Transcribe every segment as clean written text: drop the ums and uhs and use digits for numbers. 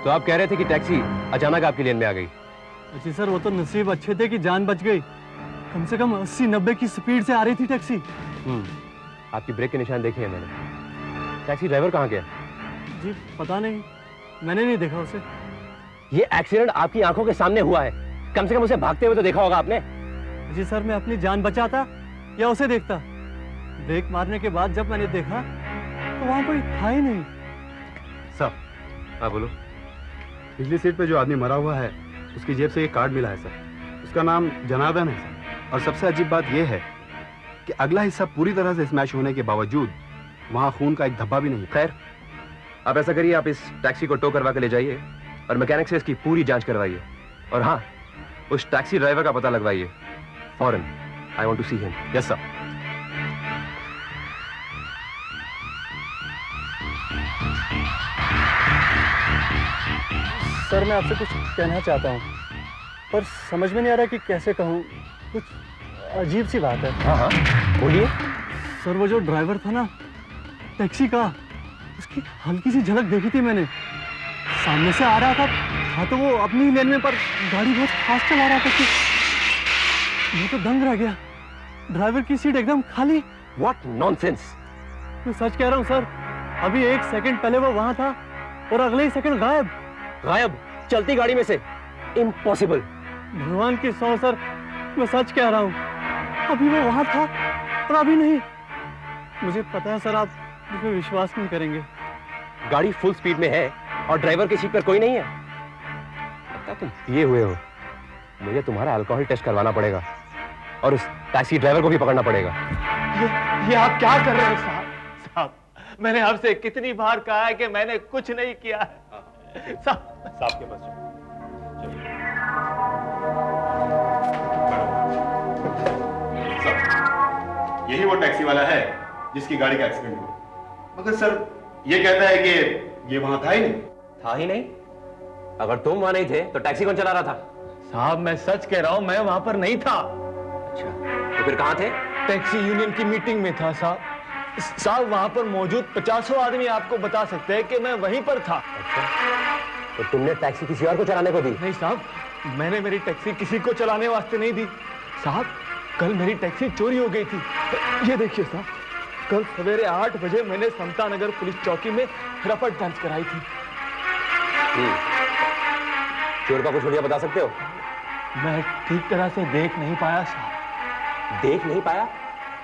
तो आप कह रहे थे कि टैक्सी अचानक आपकी लेन में आ गई। जी सर, वो तो नसीब अच्छे थे कि जान बच गई। कम से कम 80-90 की स्पीड से आ रही थी टैक्सी। आपकी ब्रेक के निशान देखे हैं मैंने। टैक्सी ड्राइवर कहाँ गया? जी पता नहीं, मैंने नहीं देखा उसे। ये एक्सीडेंट आपकी आंखों के सामने हुआ है, कम से कम उसे भागते हुए तो देखा होगा आपने। जी सर, मैं अपनी जान बचाता या उसे देखता? ब्रेक मारने के बाद जब मैंने देखा तो वहां कोई था ही नहीं। सर, हाँ बोलो। पिछली सीट पे जो आदमी मरा हुआ है उसकी जेब से एक कार्ड मिला है सर। उसका नाम जनार्दन है सर। और सबसे अजीब बात यह है कि अगला हिस्सा पूरी तरह से स्मैश होने के बावजूद वहां खून का एक धब्बा भी नहीं। खैर, आप ऐसा करिए, आप इस टैक्सी को टो करवा के ले जाइए और मैकेनिक से इसकी पूरी जांच करवाइए। और हाँ, उस टैक्सी ड्राइवर का पता लगवाइए फौरन। I want to see him. Yes sir. Sir, मैं आपसे कुछ कहना चाहता हूँ पर समझ में नहीं आ रहा कि कैसे कहूँ। कुछ अजीब सी बात है। हाँ हाँ बोलिए। सर, वो जो ड्राइवर था ना टैक्सी का, उसकी हल्की सी झलक देखी थी मैंने। सामने से आ रहा था, हाँ तो वो अपनी लेन में, पर गाड़ी बहुत फास्ट चला रहा था कि मैं तो दंग रह गया। ड्राइवर की सीट एकदम खाली। What nonsense. मैं सच कह रहा हूँ सर, अभी 1 सेकंड पहले वो वहां था और अगले ही सेकंड गायब। गायब? चलती गाड़ी में से? इम्पॉसिबल। भगवान की सौ सर, मैं सच कह रहा हूँ, अभी वो वहां था और अभी नहीं। मुझे पता है सर, आप मुझ पर विश्वास नहीं करेंगे। गाड़ी फुल स्पीड में है और ड्राइवर की सीट पर कोई नहीं है। लगता तुम पिए हुए हो। मुझे तुम्हारा अल्कोहल टेस्ट करवाना पड़ेगा और उस टैक्सी ड्राइवर को भी पकड़ना पड़ेगा। ये आप क्या कर रहे हैं साहब? साहब, मैंने आपसे कितनी बार कहा है कि मैंने कुछ नहीं किया है। साहब के पास यही वो टैक्सी वाला है जिसकी गाड़ी का एक्सीडेंट हुआ। मगर सर ये कहता है कि ये वहां था ही नहीं। था ही नहीं? अगर तुम वहां नहीं थे तो टैक्सी कौन चला रहा था? साहब, मैं सच कह रहा हूं, मैं वहां पर नहीं था। अच्छा, तो फिर कहां थे? टैक्सी यूनियन की मीटिंग में था साहब। साहब, वहां पर मौजूद 50 आदमी आपको बता सकते हैं कि मैं वहीं पर था। अच्छा, तो तुमने टैक्सी किसी और को चलाने को दी? नहीं साहब, मैंने मेरी टैक्सी किसी को चलाने वास्ते नहीं दी। साहब, कल मेरी टैक्सी चोरी हो गई थी। ये देखिए साहब, कल सवेरे 8 बजे मैंने समता नगर पुलिस चौकी में रपट दर्ज कराई थी। चोर का कुछ हुलिया बता सकते हो? मैं ठीक तरह से देख नहीं पाया साहब। देख नहीं पाया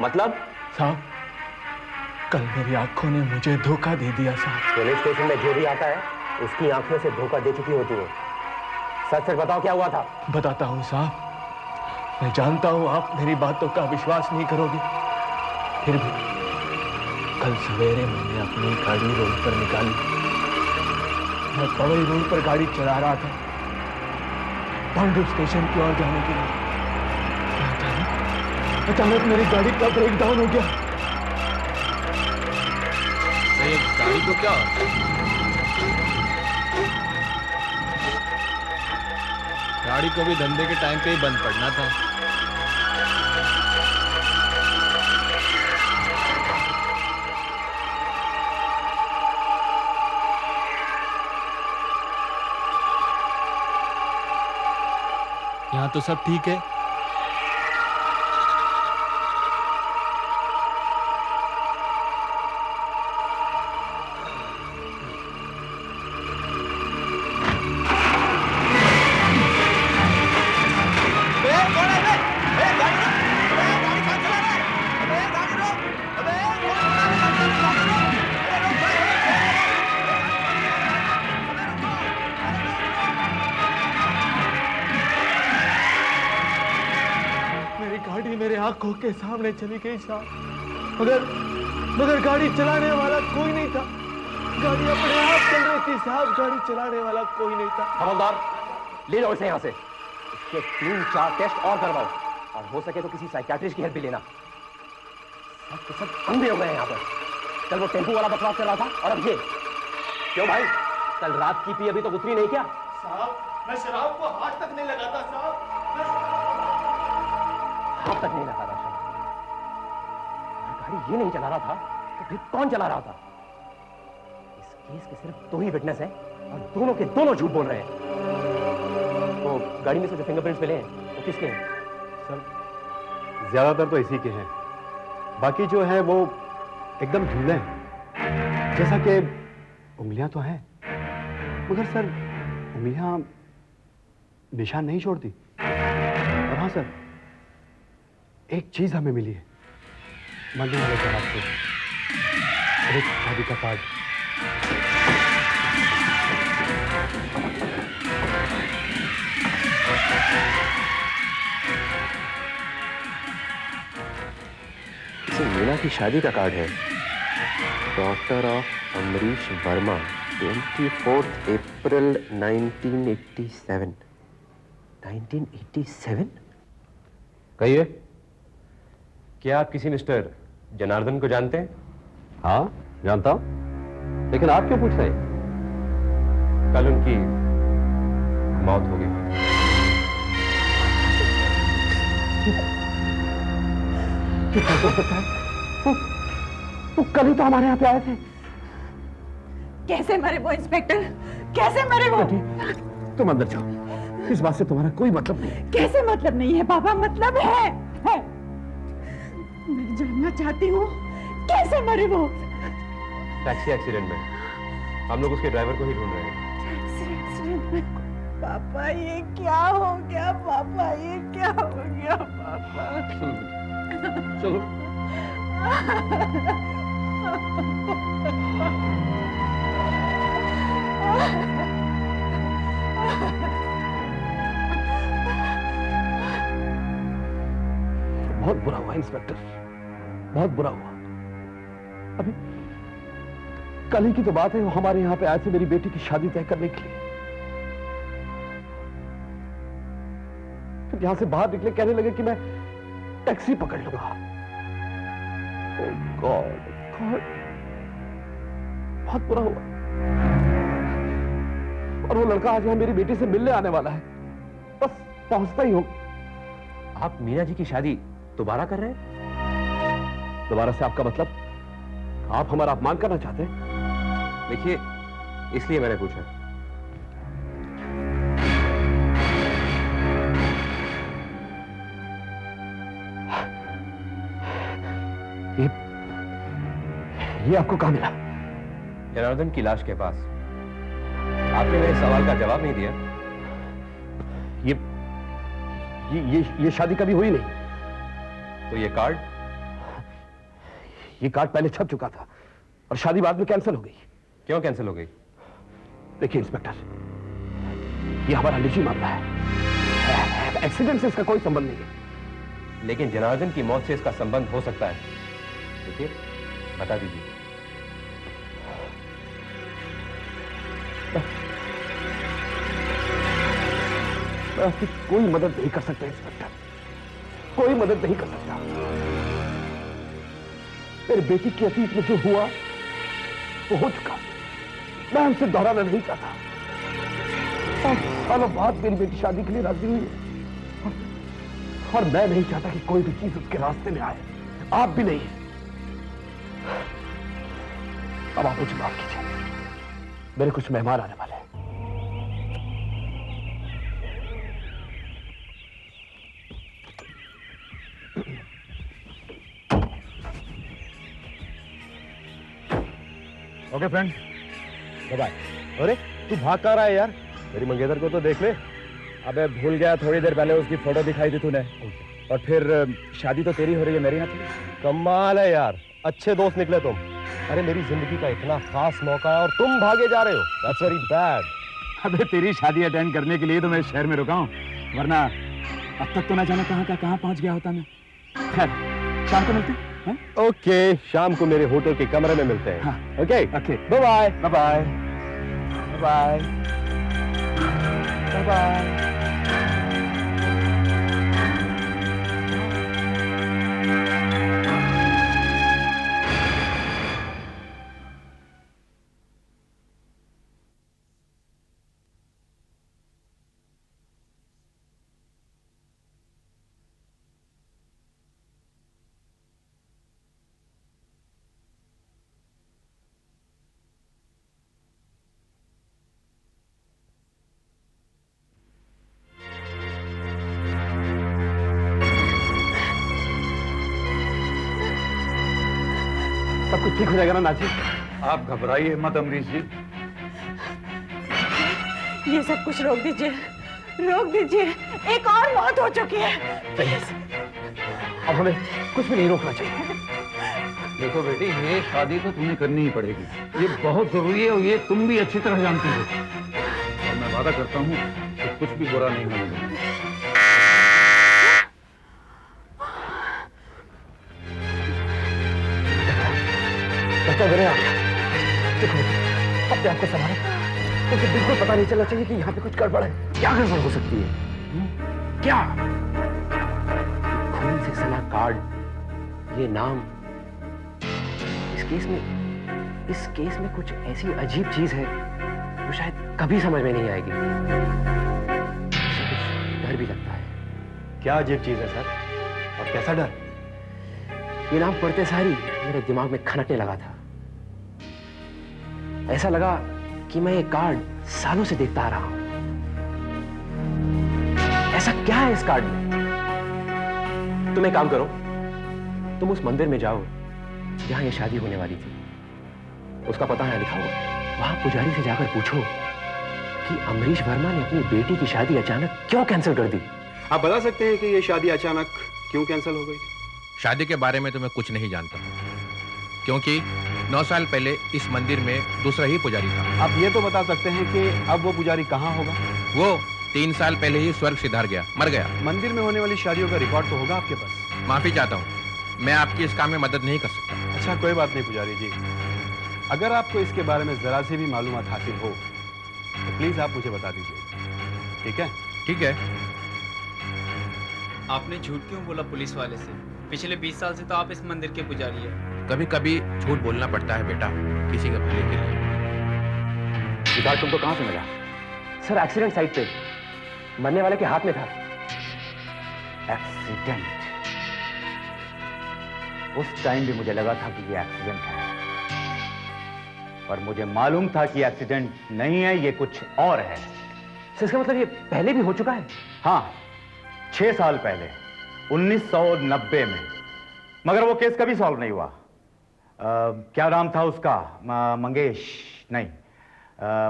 मतलब? साहब, कल मेरी आंखों ने मुझे धोखा दे दिया साहब। पुलिस स्टेशन में जो भी आता है उसकी आंखों से धोखा दे चुकी होती है। सच सच बताओ, क्या हुआ था? बताता हूँ साहब। मैं जानता हूँ आप मेरी बातों का विश्वास नहीं करोगे, फिर भी कल सवेरे मैंने अपनी गाड़ी रोड पर निकाली। मैं पवई रोड पर गाड़ी चला रहा था पांडु स्टेशन की ओर जाने के लिए। अचानक मेरी गाड़ी का ब्रेक डाउन हो गया। गाड़ी को क्या गाड़ी को भी धंधे के टाइम पे ही बंद पड़ना था। यहाँ तो सब ठीक है। गाड़ी मेरे आंखों के सामने चली गई साहब, मगर गाड़ी चलाने वाला कोई नहीं था। गाड़ी अपने आप चल रही थी साहब, गाड़ी चलाने वाला कोई नहीं था। हवलदार, ले जाओ इसे यहाँ से। इसके 3-4 टेस्ट और करवाओ, और हो सके तो किसी साइकियाट्रिस्ट की हेल्प भी लेना। सब के सब अंधे हो गए हैं यहाँ पर। कल वो टेम्पू वाला बकवास कर रहा था, और अब ये। क्यों भाई, कल रात की पी अभी तो उतरी नहीं क्या? साहब मैं शराब को हाथ तक नहीं लगाता साहब, हाथ तक नहीं लगा रहा था। गाड़ी ये नहीं चला रहा था तो फिर कौन चला रहा था? इस केस के सिर्फ 2 ही विटनेस हैं, और दोनों के दोनों झूठ बोल रहे हैं। तो गाड़ी में से जो फिंगरप्रिंट्स मिले हैं वो किसके हैं? सर ज्यादातर तो इसी के हैं, बाकी जो है वो एकदम ढीले हैं। जैसा कि उंगलियां तो हैं, मगर सर उंगलियां निशान नहीं छोड़ती। और हाँ सर, एक चीज हमें मिली है, मरने वाले जवाब से एक शादी का कार्ड। इसे मीना की शादी का कार्ड है। डॉक्टर ऑफ अमरीश वर्मा, 24 अप्रैल 1987। 1987? कहिए, क्या आप किसी मिस्टर जनार्दन को जानते हैं? हाँ जानता हूं, लेकिन आप क्यों पूछ रहे हैं? कल उनकी मौत हो गई। वो कल ही तो हमारे यहाँ पे आए थे। कैसे मरे वो इंस्पेक्टर, कैसे मरे वो? तुम अंदर जाओ, इस बात से तुम्हारा कोई मतलब नहीं है। कैसे मतलब नहीं है पापा? मतलब है। मैं जानना चाहती हूँ कैसे मरे वो? टैक्सी एक्सीडेंट में। हम लोग उसके ड्राइवर को ही ढूंढ रहे हैं। एक्सीडेंट में? पापा ये क्या हो गया? पापा ये क्या हो गया? पापा चलो बहुत बुरा हुआ इंस्पेक्टर, बहुत बुरा हुआ। अभी कल ही की तो बात है, वो हमारे यहाँ पे आए थे मेरी बेटी की शादी तय करने के लिए। फिर यहां से बाहर निकले, कहने लगे कि मैं टैक्सी पकड़ लूंगा। ओह गॉड, बहुत बुरा हुआ। और वो लड़का आज यहाँ मेरी बेटी से मिलने आने वाला है, बस पहुंचता ही हो। आप मीना जी की शादी दोबारा कर रहे हैं? दोबारा से आपका मतलब? आप हमारा अपमान करना चाहते हैं? देखिए, इसलिए मैंने पूछा। ये आपको कहां मिला? जनार्दन की लाश के पास। आपने मेरे सवाल का जवाब नहीं दिया। ये शादी कभी हुई नहीं। तो ये कार्ड? ये कार्ड पहले छप चुका था और शादी बाद में कैंसिल हो गई। क्यों कैंसिल हो गई? देखिए इंस्पेक्टर, ये हमारा निजी मामला है, एक्सीडेंट से इसका कोई संबंध नहीं है। लेकिन जनार्दन की मौत से इसका संबंध हो सकता है। देखिए, बता दीजिए। मैं आपकी कोई मदद नहीं कर सकता इंस्पेक्टर, कोई मदद नहीं कर सकता। मेरी बेटी की अतीत में जो हुआ वो हो चुका, मैं हमसे दोहराना नहीं चाहता। सालों बाद मेरी बेटी शादी के लिए राजी हुई है, और मैं नहीं चाहता कि कोई भी चीज उसके रास्ते में आए, आप भी नहीं। अब आप मुझे माफ कीजिए, मेरे कुछ मेहमान आने वाले हैं। Okay friend, bye. अरे तू भाग कहाँ रहा है यार? मेरी मंगेतर को तो देख ले। अबे भूल गया, थोड़ी देर पहले उसकी फोटो दिखाई थी तूने। और फिर शादी तो तेरी हो रही है, मेरी ना थी। कमाल है यार, अच्छे दोस्त निकले तुम। अरे मेरी जिंदगी का इतना खास मौका है और तुम भागे जा रहे हो। That's very bad. अबे तेरी शादी अटेंड करने के लिए तो मैं शहर में रुका हूँ, वरना अब तक तो ना जाना कहाँ पहुंच गया होता मैं। खैर, शाम को मिलते हैं। ओके, शाम को मेरे होटल के कमरे में मिलते हैं। हाँ। Okay okay, bye bye. Bye bye bye bye. सब कुछ ठीक हो जाएगा ना नाची? आप घबराइए मत अमरीश जी। ये सब कुछ रोक दीजिए, रोक दीजिए। एक और मौत हो चुकी है, प्लीज। अब हमें कुछ भी नहीं रोकना चाहिए। देखो बेटी, ये शादी तो तुम्हें करनी ही पड़ेगी, ये बहुत जरूरी है और ये तुम भी अच्छी तरह जानती हो। और मैं वादा करता हूँ कि कुछ भी बुरा नहीं होने दूंगा। देखो अपने आपको संभालो, मुझे बिल्कुल पता नहीं चलना चाहिए कि यहाँ पे कुछ गड़बड़ है। क्या गड़बड़ हो सकती है? क्या? खून से सना कार्ड, ये नाम, इस केस में कुछ ऐसी अजीब चीज है जो शायद कभी समझ में नहीं आएगी। डर भी लगता है। क्या अजीब चीज है सर, और कैसा डर? ये नाम पढ़ते सारी मेरे दिमाग में खनकने लगा था। ऐसा लगा कि मैं ये कार्ड सालों से देखता आ रहा हूं। ऐसा क्या है इस कार्ड में? तुम एक काम करो, तुम उस मंदिर में जाओ जहां ये शादी होने वाली थी। उसका पता है लिखा हुआ। वहां पुजारी से जाकर पूछो कि अमरीश वर्मा ने अपनी बेटी की शादी अचानक क्यों कैंसिल कर दी। आप बता सकते हैं कि ये शादी अचानक क्यों कैंसिल हो गई? शादी के बारे में तो मैं कुछ नहीं जानता, क्योंकि 9 साल पहले इस मंदिर में दूसरा ही पुजारी था। आप ये तो बता सकते हैं कि अब वो पुजारी कहाँ होगा? वो 3 साल पहले ही स्वर्ग सिधार गया, मर गया। मंदिर में होने वाली शादियों का रिकॉर्ड तो होगा आपके पास? माफी चाहता हूँ, मैं आपकी इस काम में मदद नहीं कर सकता। अच्छा, कोई बात नहीं पुजारी जी। अगर आपको इसके बारे में जरा सी भी मालूमात हासिल हो तो प्लीज आप मुझे बता दीजिए, ठीक है? ठीक है। आपने झूठ क्यों बोला पुलिस वाले से? पिछले 20 साल से तो आप इस मंदिर के पुजारी हैं। कभी कभी झूठ बोलना पड़ता है बेटा, किसी के भले के लिए। ये कार्ड तुमको कहां से मिला? सर, एक्सीडेंट साइट पे मरने वाले के हाथ में था। एक्सीडेंट? उस टाइम भी मुझे लगा था कि ये एक्सीडेंट है, पर मुझे मालूम था कि एक्सीडेंट नहीं है, ये कुछ और है। सर, इसका मतलब ये पहले भी हो चुका है? हाँ, 6 साल पहले 1990 में, मगर वो केस कभी सॉल्व नहीं हुआ। क्या नाम था उसका? मंगेश नहीं,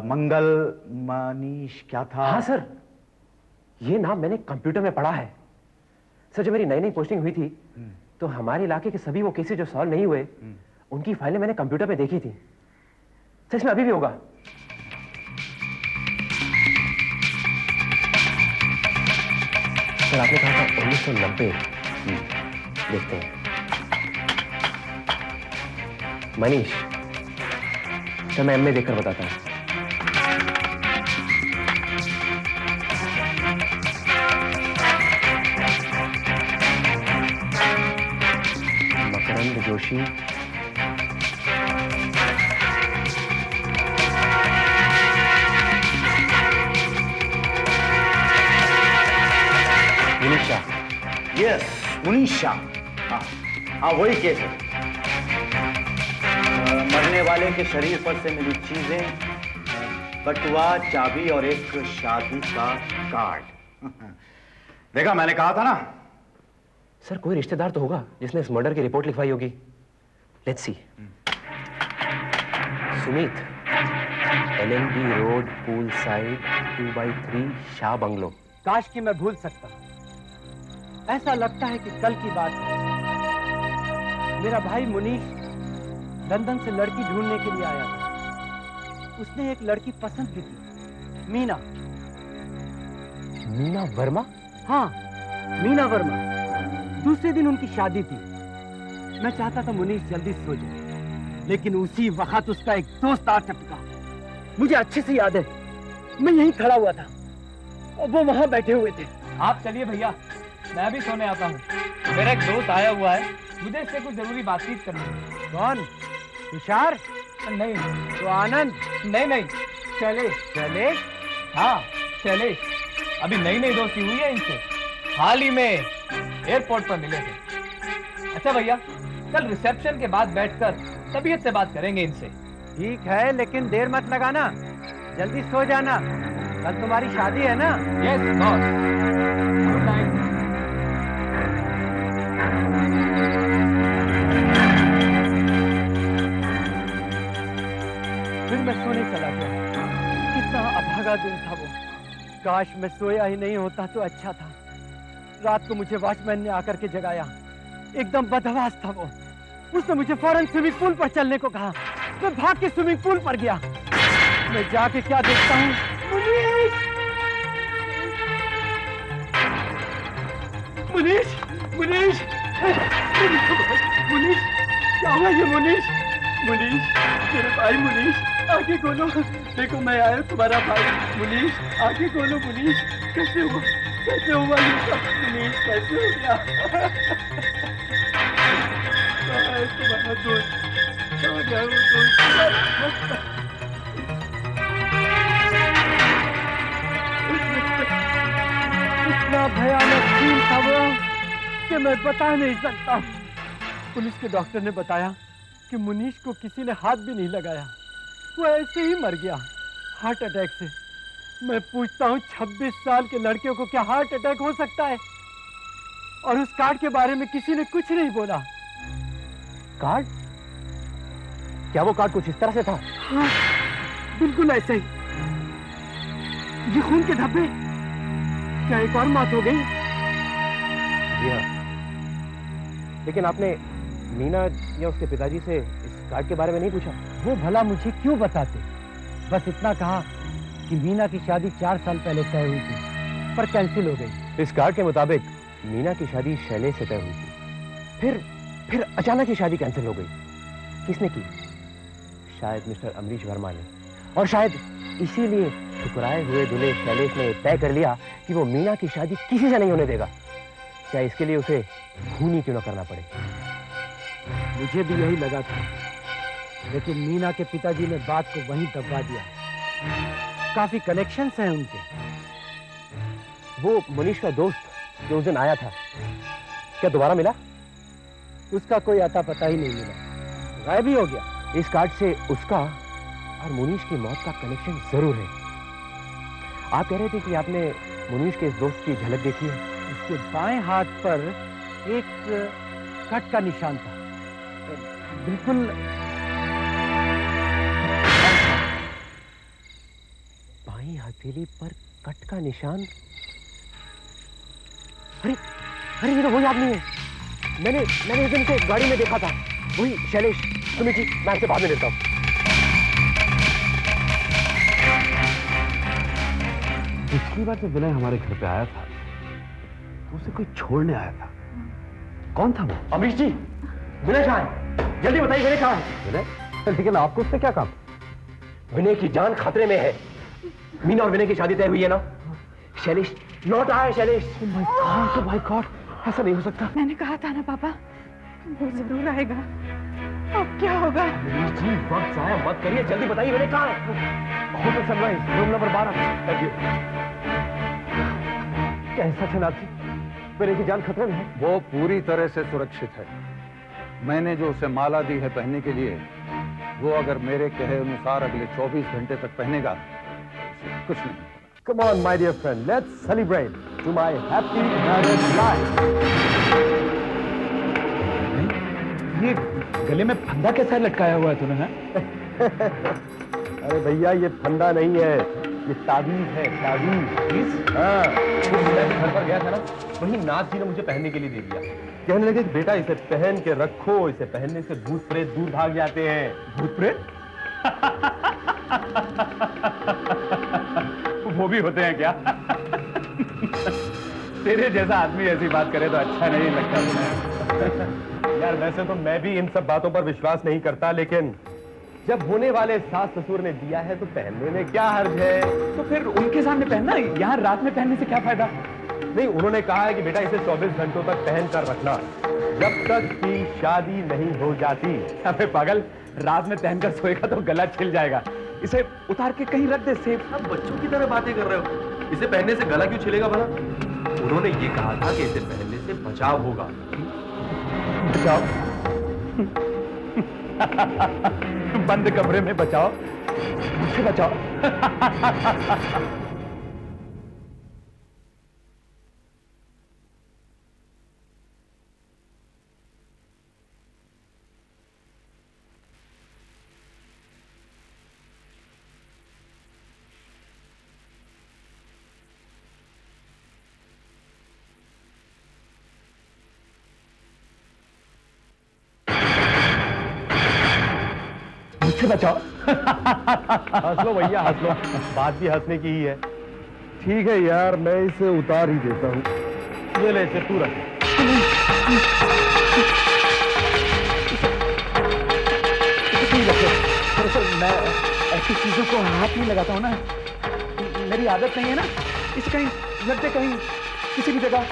मंगल मनीष क्या था? हाँ सर, ये नाम मैंने कंप्यूटर में पढ़ा है। सर, जब मेरी नई नई पोस्टिंग हुई थी तो हमारे इलाके के सभी वो केसेस जो सॉल्व नहीं हुए उनकी फाइलें मैंने कंप्यूटर में देखी थी। सर, इसमें अभी भी होगा। सर, आपने कहा था 1990। देखते हैं। मनीष, सर मैं एमए देखकर बताता हूँ। मकरंद जोशी, यस, मुनीश शाह। हाँ हाँ, वही केस है। मरने वाले के शरीर पर से मिली चीजें, बटुआ, चाबी और एक शादी का कार्ड। देखा, मैंने कहा था ना। सर कोई रिश्तेदार तो होगा जिसने इस मर्डर की रिपोर्ट लिखवाई होगी। Let's see. Sumit, LNB road, pool side, 2x3, Shah bungalow. काश कि मैं भूल सकता। ऐसा लगता है कि कल की बात है। मेरा भाई मुनीश लंदन से लड़की ढूंढने के लिए आया था। उसने एक लड़की पसंद की थी, मीना। मीना वर्मा? हाँ, मीना वर्मा। दूसरे दिन उनकी शादी थी। मैं चाहता था मुनीश जल्दी सो जाए, लेकिन उसी वक्त उसका एक दोस्त आ टपका। मुझे अच्छे से याद है, मैं यहीं खड़ा हुआ था और वो वहां बैठे हुए थे। आप चलिए भैया, मैं भी सोने आता हूँ। मेरा एक दोस्त आया हुआ है, मुझे इससे कुछ जरूरी बातचीत करनी है। कौन? तुषार? नहीं तो आनंद? नहीं, शैलेश? शैलेश? हाँ शैलेश। अभी नई नई दोस्ती हुई है इनसे, हाल ही में एयरपोर्ट पर मिले थे। अच्छा भैया, कल रिसेप्शन के बाद बैठकर तबीयत से बात करेंगे इनसे। ठीक है, लेकिन देर मत लगाना, जल्दी सो जाना। कल तुम्हारी शादी है ना? Yes boss. Good night. फिर मैं सोने चला गया। कितना अभागा दिन था वो। काश मैं सोया ही नहीं होता तो अच्छा था। रात को मुझे वॉचमैन ने आकर के जगाया। एकदम बदहवास था वो। उसने मुझे फौरन स्विमिंग पूल पर चलने को कहा। मैं भाग के स्विमिंग पूल पर गया। मैं जाके क्या देखता हूँ, मुनीश! मुनीश! मुनीश! मुनीश! क्या हुआ ये मुनीश? मुनीश, मेरे भाई मुनीश, आगे खोलो। देखो मैं आया, तुम्हारा भाई मुनीश। आगे खोलो मुनीश। कैसे हुआ ये सब? मुनीश कैसे हो गया? कहाँ है तुम्हारा दोस्त? कहाँ गया वो दोस्त? इतना भयानक सीन था वो कि मैं बता नहीं सकता। पुलिस के डॉक्टर ने बताया कि मुनीश को किसी ने हाथ भी नहीं लगाया, वो ऐसे ही मर गया, हार्ट अटैक से। मैं पूछता हूँ, 26 साल के लड़के को क्या हार्ट अटैक हो सकता है? और उस कार्ड के बारे में किसी ने कुछ नहीं बोला। कार्ड? क्या वो कार्ड कुछ इस तरह से था? हाँ, बिल्कुल ऐसे ही। ये खून के धब्बे। क्या एक और मौत हो गई? जी हाँ, लेकिन आपने मीना या उसके पिताजी से इस कार्ड के बारे में नहीं पूछा? वो भला मुझे क्यों बताते? बस इतना कहा कि मीना की शादी 4 साल पहले तय हुई थी, पर कैंसिल हो गई। इस कार्ड के मुताबिक मीना की शादी शैलेश से तय हुई थी। फिर अचानक ही शादी कैंसिल हो गई। किसने की? शायद मिस्टर अमरीश वर्मा ने। और शायद इसीलिए ठुकराए हुए दूल्हे शैलेश ने तय कर लिया कि वो मीना की शादी किसी से नहीं होने देगा, चाहे इसके लिए उसे खून ही क्यों न करना पड़े। मुझे भी यही लगा था, लेकिन मीना के पिताजी ने बात को वहीं दबा दिया। काफी कनेक्शंस हैं उनके। वो मुनीश का दोस्त जो उस दिन आया था, क्या दोबारा मिला? उसका कोई अता पता ही नहीं मिला, गायब ही हो गया। इस कार्ड से उसका और मुनीश की मौत का कनेक्शन जरूर है। आप कह रहे थे कि आपने मुनीश के इस दोस्त की झलक देखी है। उसके बाएं हाथ पर एक कट का निशान था, बिल्कुल बाई हथेली पर कट का निशान। अरे ये तो वही आदमी है। मैंने उस दिन से गाड़ी में देखा था। वही शैलेश। सुमित जी, मैं आपसे बाद में लेता हूँ। पिछली बार जब विनय हमारे घर पे आया था, उसे कोई छोड़ने आया था। कौन था वो? अमरीश जी, विनय कहाँ है? जल्दी बताइए, विनय कहाँ है? विनय? लेकिन आपको उससे क्या काम? विनय की जान खतरे में है। मीना और विनय की शादी तय हुई है ना? शैलेश लौट आया है। शैलेश। माय गॉड, ऐसा नहीं हो सकता। मैंने कहा था ना पापा, वो जरूर आएगा। अब क्या होगा? अमरीश जी, वक्त जाया मत करिए, जल्दी बताइए विनय कहाँ है? Hotel sunrise, room number 12। Thank you. कैसा जनाब जी? मेरे की जान खतरे में है। वो पूरी तरह से सुरक्षित है। मैंने जो उसे माला दी है पहनने के लिए, वो अगर मेरे कहे अनुसार अगले 24 घंटे तक पहनेगा उसे कुछ नहीं। Come on, my dear friend, let's celebrate to my happy married life. ये गले में फंदा कैसा लटकाया हुआ है तूने? है? अरे भैया ये फंदा नहीं है, ये ताबीज है, ताबीज। हाँ, तो मैं घर पर गया था ना, वहीं नाथ जी ने मुझे पहनने के लिए दे दिया। कहने लगे कि बेटा इसे पहन के रखो, इसे पहनने से भूत प्रेत दूर भाग जाते हैं। भूत प्रेत? वो भी होते हैं क्या? तेरे जैसा आदमी ऐसी बात करे तो अच्छा नहीं लगता तुम्हें। यार वैसे तो मैं भी इन सब बातों पर विश्वास नहीं करता, लेकिन जब होने वाले सास ससुर ने दिया है तो पहनने में क्या हर्ज है? तो फिर उनके सामने पहनना, यहाँ रात में पहनने से क्या फायदा? नहीं, उन्होंने कहा है कि बेटा इसे 24 घंटों तक पहन कर रखना, जब तक कि शादी नहीं हो जाती। अबे पागल, रात में पहनकर सोएगा तो गला छिल जाएगा। इसे उतार के कहीं रख दे सेफ। अब बच्चों की तरह बातें कर रहे हो। इसे पहनने से गला क्यों छिलेगा भला? उन्होंने ये कहा था कि इसे पहनने से बचाव होगा। बचाओ? बंद कमरे में बचाओ? मुझसे बचाओ? मुझसे बचाओ? हंस लो भैया, हंस लो, बात भी हंसने की ही है। ठीक है यार, मैं इसे उतार ही देता हूँ। ये ले, इसे तू रख। मैं ऐसी चीजों को हाथ नहीं लगाता हूँ ना, मेरी आदत नहीं है ना। इसे कहीं लग दे, कहीं किसी भी जगह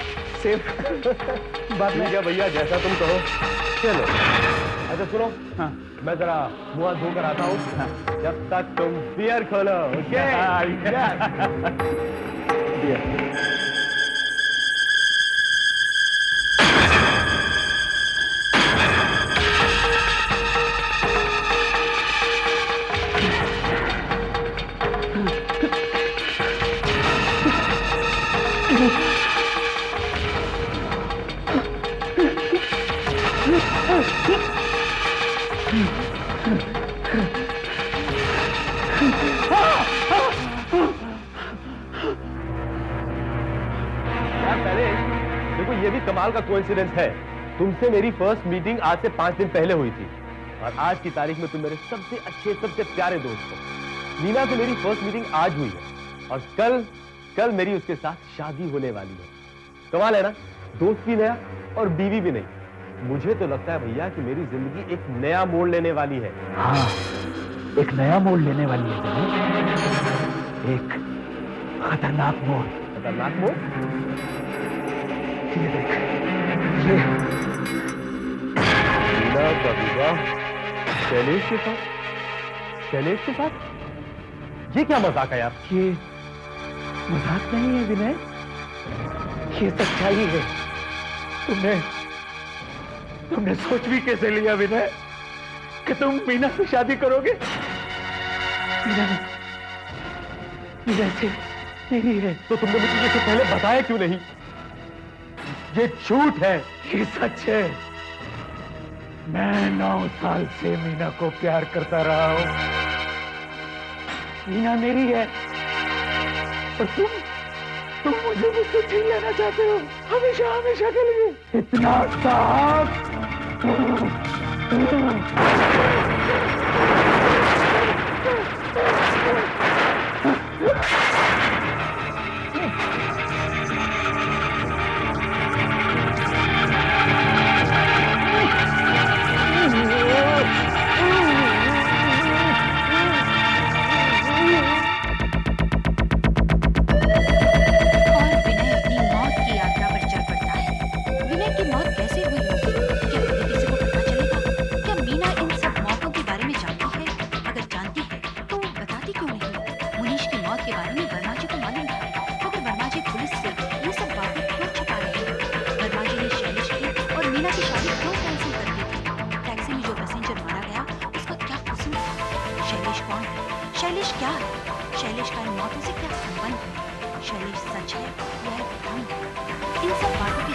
सेफ। बात नहीं क्या भैया, जैसा तुम कहो। चलो अच्छा सुनो, हाँ। मैं जरा मुंह हाथ धोकर आता हूँ। हाँ। जब तक तुम बियर खोलो। ओके? बियर। देखो ये भी कमाल का कोइंसिडेंस है। तुमसे मेरी फर्स्ट मीटिंग आज से 5 दिन पहले हुई थी और आज की तारीख में तुम मेरे सबसे अच्छे, सबसे प्यारे दोस्त हो। मीना से मेरी फर्स्ट मीटिंग आज हुई है और कल मेरी उसके साथ शादी होने वाली है। कमाल है ना? दोस्त भी नया और बीवी भी नहीं। मुझे तो लगता है भैया कि मेरी जिंदगी एक नया मोड़ लेने वाली है। हाँ, एक नया मोड़ लेने वाली है तुम्हें। एक खतरनाक मोड़। खतरनाक मोड़? ये देख, ये मीना का विवाह शैलेश के साथ? शैलेश के साथ? ये क्या मजाक है यार? ये मजाक नहीं है विनय, ये सच्चाई है। तुमने सोच भी कैसे लिया विनय कि तुम मीना से शादी करोगे? मीना से नहीं है। तो तुमने मुझे ये पहले बताया क्यों नहीं? ये झूठ है। ये सच है। मैं 9 साल से मीना को प्यार करता रहा हूं। मीना मेरी है और तुम मुझे मुझसे छीन लेना चाहते हो, हमेशा हमेशा के लिए। इतना साफ। के बारे में वर्मा जी को मालूम था, मगर वर्मा जी पुलिस से ये सब बातें क्यों छुपा रहे हैं? क्या शैलेश का इन मौतों से क्या संबंध है? शैलेश सच है या है भ्रम? इन सब बातों